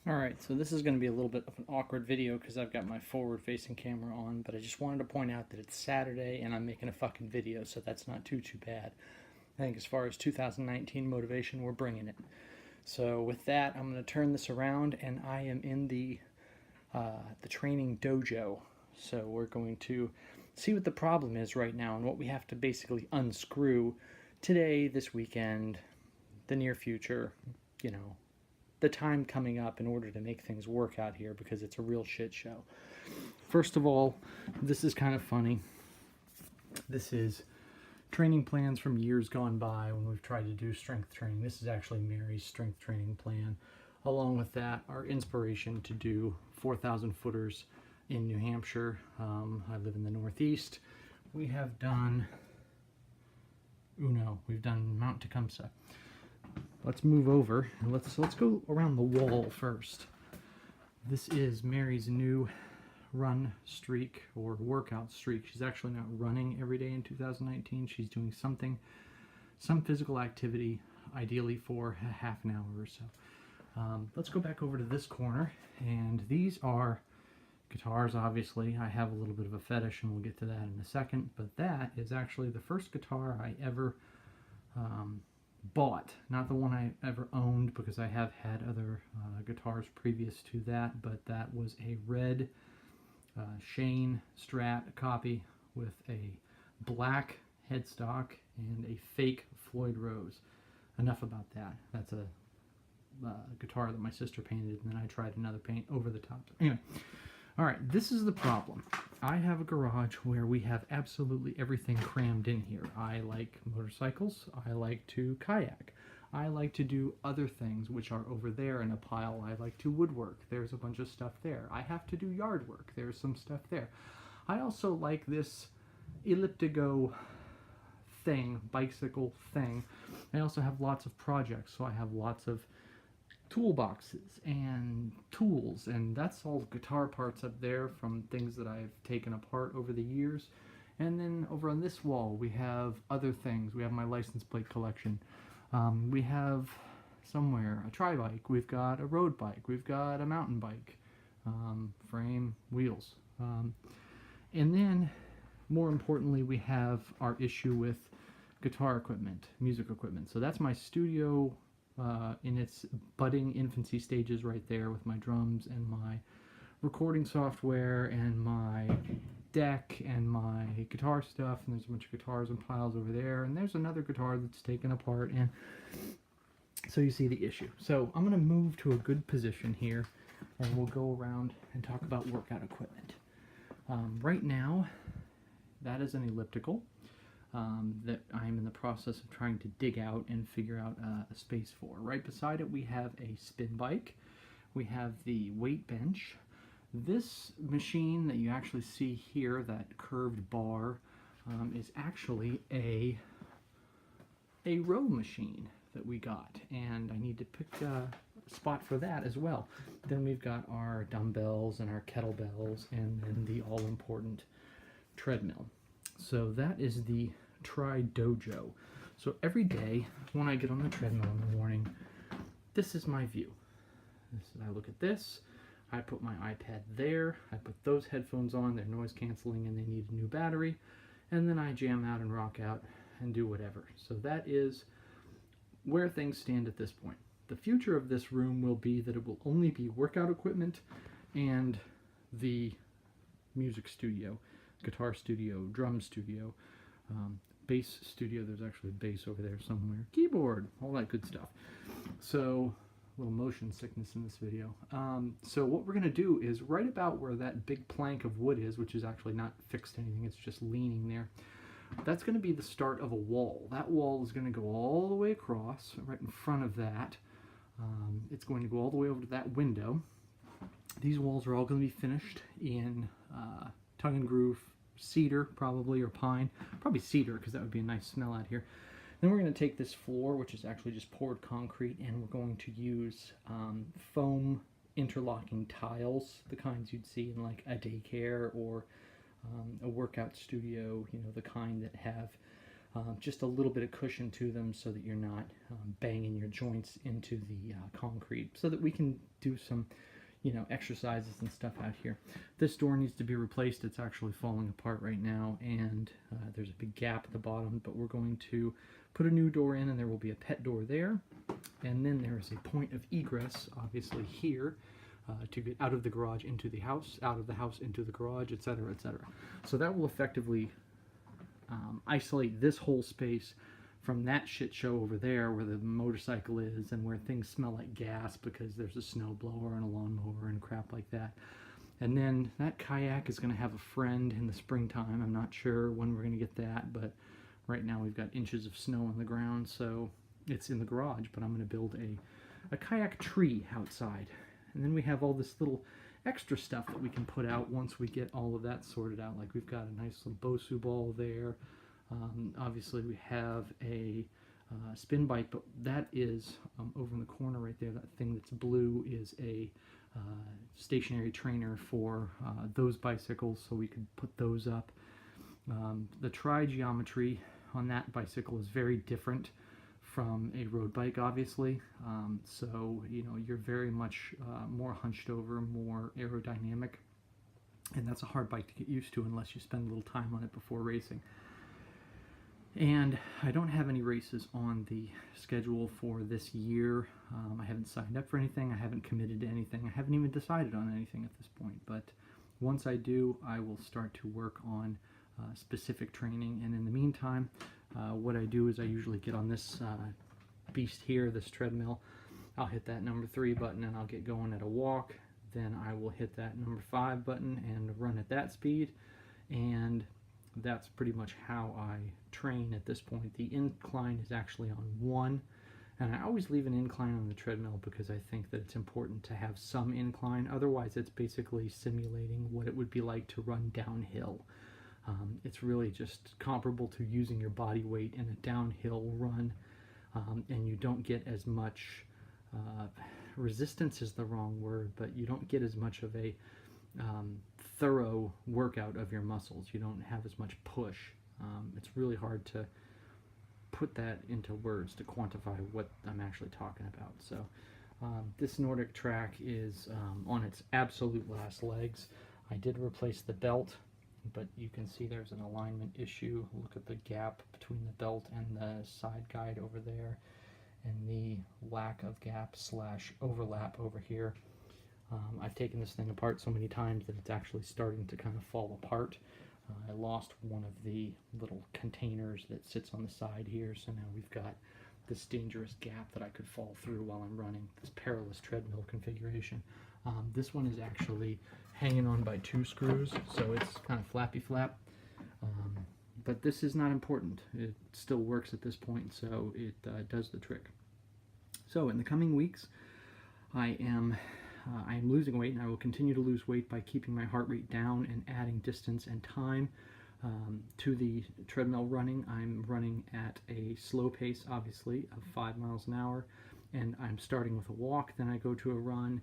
Alright, so this is going to be a little bit of an awkward video because I've got my forward-facing camera on, but I just wanted to point out that it's Saturday and I'm making a fucking video, so that's not too bad. I think as far as 2019 motivation, we're bringing it. So with that, I'm going to turn this around, and I am in the training dojo. So we're going to see what the problem is right now and what we have to basically unscrew today, this weekend, the near future, you know, the time coming up in order to make things work out here, because it's a real shit show. First of all, this is kind of funny. This is training plans from years gone by when we've tried to do strength training. This is actually Mary's strength training plan. Along with that, our inspiration to do 4,000 footers in New Hampshire. I live in the Northeast. We have done we've done Mount Tecumseh. Let's move over and let's go around the wall first. This is Mary's new run streak or workout streak. She's actually not running every day in 2019. She's doing some physical activity, ideally for a half an hour or so. Let's go back over to this corner, and these are guitars. Obviously, I have a little bit of a fetish, and we'll get to that in a second, but that is actually the first guitar I ever bought, not the one I ever owned, because I have had other guitars previous to that, but that was a red Shane Strat copy with a black headstock and a fake Floyd Rose. Enough about that. That's a guitar that my sister painted, and then I tried another paint over the top. Anyway, all right, this is the problem. I have a garage where we have absolutely everything crammed in here. I like motorcycles. I like to kayak. I like to do other things which are over there in a pile. I like to woodwork. There's a bunch of stuff there. I have to do yard work. There's some stuff there. I also like this elliptigo thing, bicycle thing. I also have lots of projects, so I have lots of toolboxes and tools, and that's all guitar parts up there from things that I've taken apart over the years. And then over on this wall we have other things. We have my license plate collection. We have somewhere a tri-bike, we've got a road bike, we've got a mountain bike, frame, wheels, and then more importantly we have our issue with guitar equipment, music equipment. So that's my studio in its budding infancy stages right there, with my drums and my recording software and my deck and my guitar stuff, and there's a bunch of guitars and piles over there, and there's another guitar that's taken apart, and so you see the issue. So I'm going to move to a good position here, and we'll go around and talk about workout equipment. Right now, that is an elliptical that I'm in the process of trying to dig out and figure out a space for. Right beside it we have a spin bike, we have the weight bench. This machine that you actually see here, that curved bar, is actually a row machine that we got, and I need to pick a spot for that as well. Then we've got our dumbbells and our kettlebells, and then the all-important treadmill. So that is the Dojo. So every day when I get on the treadmill in the morning, this is my view. I look at this, I put my iPad there, I put those headphones on, they're noise canceling and they need a new battery, and then I jam out and rock out and do whatever. So that is where things stand at this point. The future of this room will be that it will only be workout equipment and the music studio, guitar studio, drum studio, bass studio. There's actually a bass over there somewhere, keyboard, all that good stuff. So a little motion sickness in this video. So what we're going to do is right about where that big plank of wood is, which is actually not fixed to anything, it's just leaning there, that's going to be the start of a wall. That wall is going to go all the way across right in front of that. It's going to go all the way over to that window. These walls are all going to be finished in tongue and groove cedar, probably, or pine. Probably cedar, because that would be a nice smell out here. Then we're going to take this floor, which is actually just poured concrete, and we're going to use foam interlocking tiles, the kinds you'd see in like a daycare or a workout studio, you know, the kind that have just a little bit of cushion to them so that you're not banging your joints into the concrete, so that we can do some, you know, exercises and stuff out here. This door needs to be replaced. It's actually falling apart right now, and there's a big gap at the bottom, but we're going to put a new door in, and there will be a pet door there. And then there is a point of egress, obviously here, to get out of the garage into the house, out of the house into the garage, etc., etc. So that will effectively isolate this whole space from that shit show over there where the motorcycle is and where things smell like gas because there's a snowblower and a lawnmower and crap like that. And then that kayak is going to have a friend in the springtime. I'm not sure when we're going to get that, but right now we've got inches of snow on the ground, so it's in the garage. But I'm going to build a kayak tree outside. And then we have all this little extra stuff that we can put out once we get all of that sorted out. Like we've got a nice little Bosu ball there. Obviously we have a spin bike, but that is over in the corner right there. That thing that's blue is a stationary trainer for those bicycles, so we could put those up. The tri-geometry on that bicycle is very different from a road bike, obviously. So, you know, you're very much more hunched over, more aerodynamic, and that's a hard bike to get used to unless you spend a little time on it before racing. And I don't have any races on the schedule for this year. I haven't signed up for anything. I haven't committed to anything. I haven't even decided on anything at this point. But once I do, I will start to work on specific training. And in the meantime, what I do is I usually get on this beast here, this treadmill. I'll hit that number 3 button and I'll get going at a walk. Then I will hit that number 5 button and run at that speed. And that's pretty much how I train at this point. The incline is actually on 1, and I always leave an incline on the treadmill because I think that it's important to have some incline. Otherwise, it's basically simulating what it would be like to run downhill. It's really just comparable to using your body weight in a downhill run, and you don't get as much resistance is the wrong word, but you don't get as much of a thorough workout of your muscles. You don't have as much push. It's really hard to put that into words to quantify what I'm actually talking about. So this Nordic track is on its absolute last legs. I did replace the belt, but you can see there's an alignment issue. Look at the gap between the belt and the side guide over there, and the lack of gap / overlap over here. I've taken this thing apart so many times that it's actually starting to kind of fall apart. I lost one of the little containers that sits on the side here, so now we've got this dangerous gap that I could fall through while I'm running, this perilous treadmill configuration. This one is actually hanging on by 2 screws, so it's kind of flappy flap. But this is not important. It still works at this point, so it does the trick. So in the coming weeks, I am losing weight, and I will continue to lose weight by keeping my heart rate down and adding distance and time to the treadmill running. I'm running at a slow pace, obviously, of 5 miles an hour, and I'm starting with a walk, then I go to a run,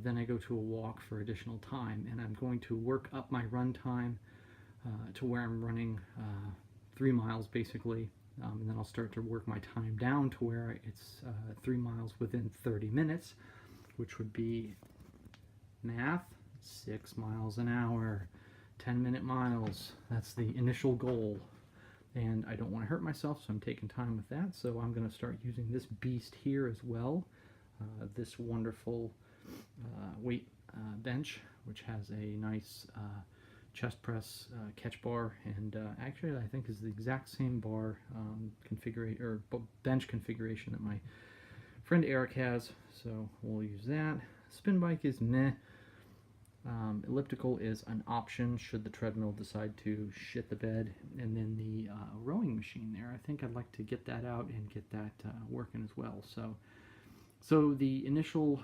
then I go to a walk for additional time, and I'm going to work up my run time to where I'm running 3 miles, basically, and then I'll start to work my time down to where it's 3 miles within 30 minutes, which would be, math, 6 miles an hour, 10-minute miles. That's the initial goal. And I don't want to hurt myself, so I'm taking time with that. So I'm going to start using this beast here as well. This wonderful weight bench, which has a nice chest press catch bar, and actually I think is the exact same bar configuration or bench configuration that my friend Eric has, so we'll use that. Spin bike is meh. Elliptical is an option should the treadmill decide to shit the bed. And then the rowing machine there, I think I'd like to get that out and get that working as well. So the initial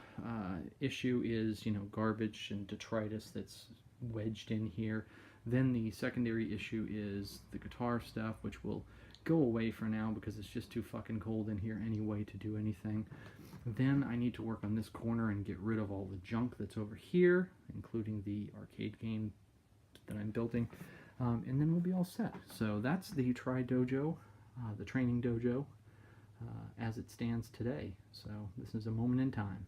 issue is, you know, garbage and detritus that's wedged in here. Then the secondary issue is the guitar stuff, which will go away for now because it's just too fucking cold in here anyway to do anything. Then I need to work on this corner and get rid of all the junk that's over here, including the arcade game that I'm building, and then we'll be all set. So that's the Dojo the training dojo as it stands today. So this is a moment in time.